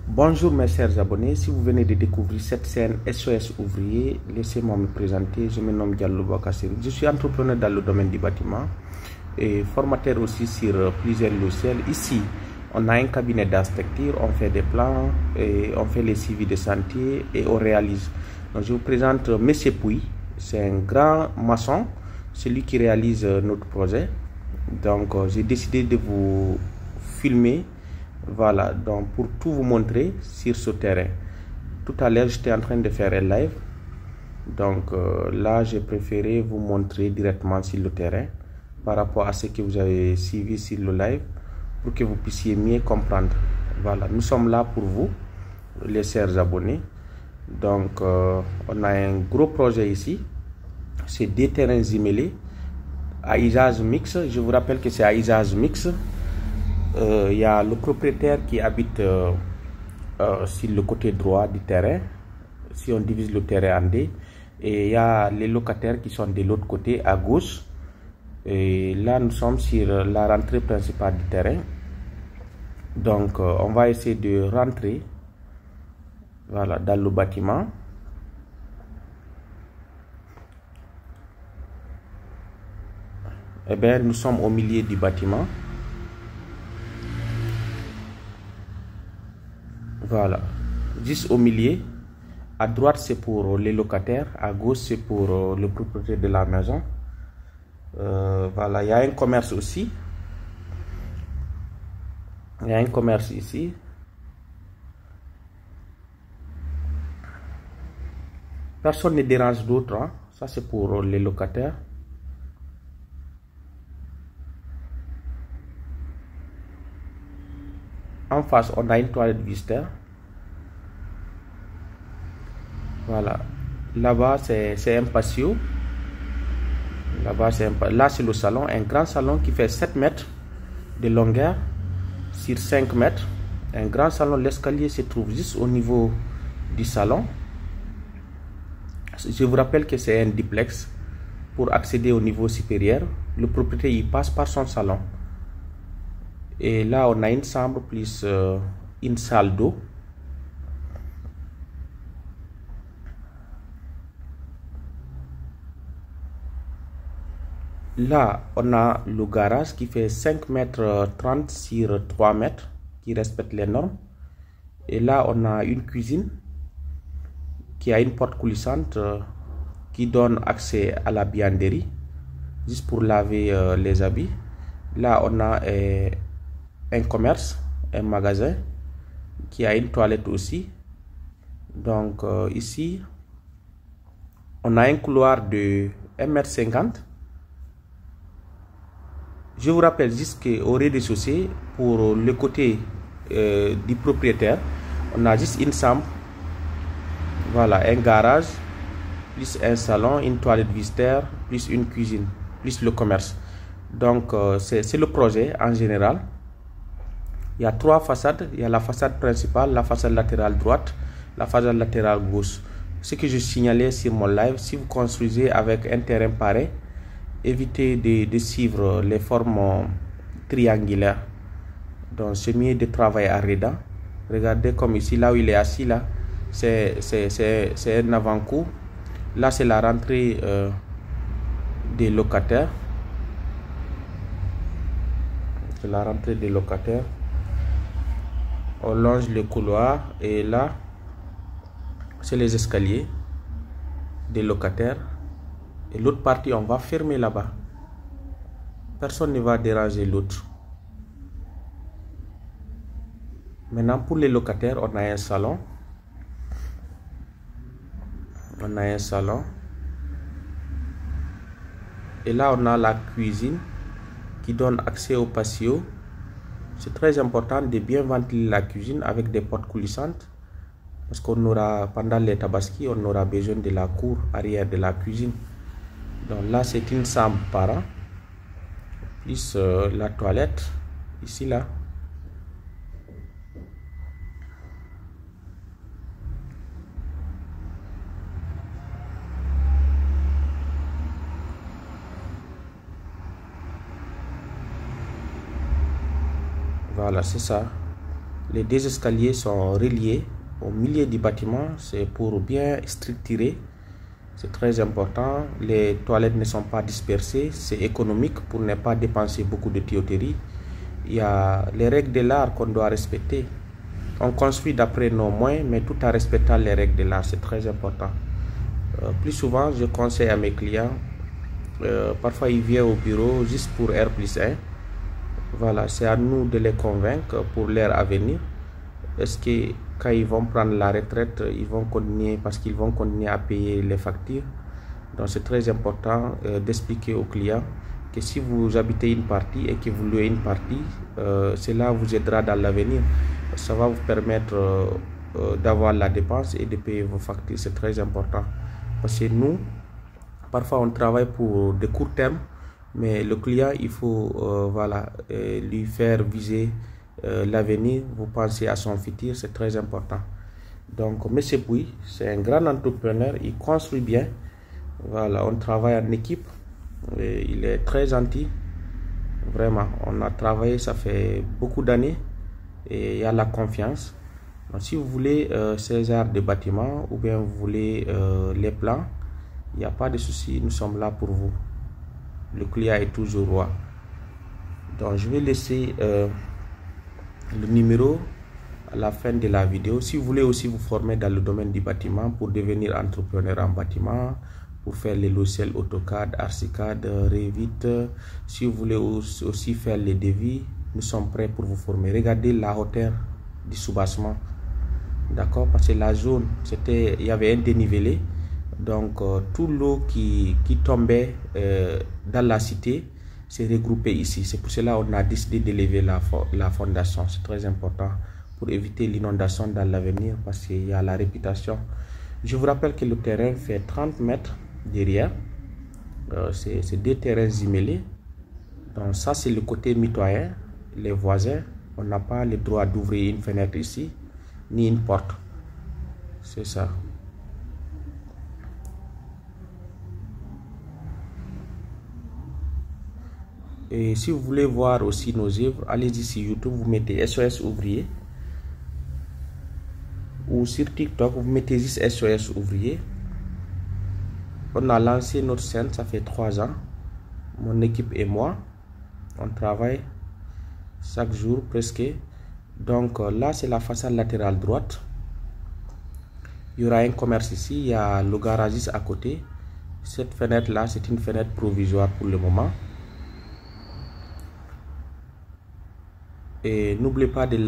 Bonjour mes chers abonnés, si vous venez de découvrir cette chaîne SOS Ouvrier, laissez-moi me présenter, je me nomme Diallo Bakassirou. Je suis entrepreneur dans le domaine du bâtiment et formateur aussi sur plusieurs logiciels. Ici, on a un cabinet d'architecture, on fait des plans, et on fait les suivis de chantier et on réalise. Donc je vous présente Monsieur Pouy, c'est un grand maçon, celui qui réalise notre projet. Donc j'ai décidé de vous filmer. Voilà, donc pour tout vous montrer sur ce terrain. Tout à l'heure, j'étais en train de faire un live. Donc là, j'ai préféré vous montrer directement sur le terrain par rapport à ce que vous avez suivi sur le live pour que vous puissiez mieux comprendre. Voilà, nous sommes là pour vous, les chers abonnés. Donc, on a un gros projet ici. C'est des terrains immeubles à usage mixte. Je vous rappelle que c'est à usage mixte. Il y a le propriétaire qui habite sur le côté droit du terrain, si on divise le terrain en deux, et il y a les locataires qui sont de l'autre côté à gauche. Et là nous sommes sur la rentrée principale du terrain. Donc on va essayer de rentrer, voilà, dans le bâtiment. Eh bien, nous sommes au milieu du bâtiment. Voilà, juste au milieu. À droite c'est pour les locataires, à gauche c'est pour le propriétaire de la maison. Voilà, il y a un commerce aussi. Il y a un commerce ici. Personne ne dérange d'autres, hein. Ça c'est pour les locataires. En face, on a une toilette visiteur. Voilà. Là-bas, c'est un patio. Là-bas, là, c'est le salon. Un grand salon qui fait 7 mètres de longueur sur 5 mètres. Un grand salon. L'escalier se trouve juste au niveau du salon. Je vous rappelle que c'est un duplex. Pour accéder au niveau supérieur, le propriétaire il passe par son salon. Et là, on a une chambre plus une salle d'eau. Là, on a le garage qui fait 5 mètres 30 sur 3 mètres, qui respecte les normes. Et là, on a une cuisine qui a une porte coulissante qui donne accès à la buanderie, juste pour laver les habits. Là, on a un commerce, un magasin qui a une toilette aussi. Donc ici on a un couloir de 1,50 m. Je vous rappelle juste qu'au rez-de-chaussée, pour le côté du propriétaire, on a juste une chambre, voilà, un garage plus un salon, une toilette visiteur plus une cuisine plus le commerce. Donc c'est le projet en général. Il y a 3 façades. Il y a la façade principale, la façade latérale droite, la façade latérale gauche. Ce que je signalais sur mon live, si vous construisez avec un terrain pareil, évitez de suivre les formes triangulaires. Donc c'est mieux de travailler à redans. Regardez comme ici, là où il est assis, là, c'est un avant-cour. Là c'est la rentrée des locataires. C'est la rentrée des locataires. On longe le couloir et là c'est les escaliers des locataires, et l'autre partie on va fermer là-bas. Personne ne va déranger l'autre. Maintenant pour les locataires, on a un salon. On a un salon. Et là on a la cuisine qui donne accès au patio. C'est très important de bien ventiler la cuisine avec des portes coulissantes, parce qu'on aura, pendant les tabaski, on aura besoin de la cour arrière de la cuisine. Donc là c'est une chambre par an, plus la toilette ici là. Voilà, c'est ça. Les deux escaliers sont reliés au milieu du bâtiment. C'est pour bien structurer. C'est très important. Les toilettes ne sont pas dispersées. C'est économique pour ne pas dépenser beaucoup de tuyauterie. Il y a les règles de l'art qu'on doit respecter. On construit d'après nos moyens, mais tout en respectant les règles de l'art. C'est très important. Plus souvent, je conseille à mes clients, parfois ils viennent au bureau juste pour R+1. Voilà, c'est à nous de les convaincre pour l'ère à venir. Est-ce que quand ils vont prendre la retraite, ils vont continuer parce qu'ils vont continuer à payer les factures? Donc c'est très important d'expliquer aux clients que si vous habitez une partie et que vous louez une partie, cela vous aidera dans l'avenir. Ça va vous permettre d'avoir la dépense et de payer vos factures. C'est très important. Parce que nous, parfois on travaille pour de court terme, mais le client, il faut voilà, lui faire viser l'avenir. Vous pensez à son futur, c'est très important. Donc M. Bouy, c'est un grand entrepreneur, il construit bien. Voilà, on travaille en équipe. Et il est très gentil. Vraiment, on a travaillé, ça fait beaucoup d'années. Et il y a la confiance. Donc, si vous voulez ces arts de bâtiment ou bien vous voulez les plans, il n'y a pas de souci, nous sommes là pour vous. Le client est toujours roi. Donc je vais laisser le numéro à la fin de la vidéo. Si vous voulez aussi vous former dans le domaine du bâtiment pour devenir entrepreneur en bâtiment, pour faire les logiciels AutoCAD, Archicad, Revit, si vous voulez aussi faire les devis, nous sommes prêts pour vous former. Regardez la hauteur du soubassement, d'accord, parce que la zone, il y avait un dénivelé. Donc tout l'eau qui tombait dans la cité s'est regroupé ici. C'est pour cela qu'on a décidé d'élever la fondation. C'est très important pour éviter l'inondation dans l'avenir parce qu'il y a la réputation. Je vous rappelle que le terrain fait 30 mètres derrière. C'est deux terrains immelés. Donc ça c'est le côté mitoyen. Les voisins, on n'a pas le droit d'ouvrir une fenêtre ici ni une porte. C'est ça. Et si vous voulez voir aussi nos œuvres, allez-y sur YouTube, vous mettez SOS Ouvrier. Ou sur TikTok, vous mettez juste SOS Ouvrier. On a lancé notre chaîne, ça fait 3 ans. Mon équipe et moi, on travaille chaque jour presque. Donc là, c'est la façade latérale droite. Il y aura un commerce ici, il y a le garagiste à côté. Cette fenêtre-là, c'est une fenêtre provisoire pour le moment. Et n'oubliez pas de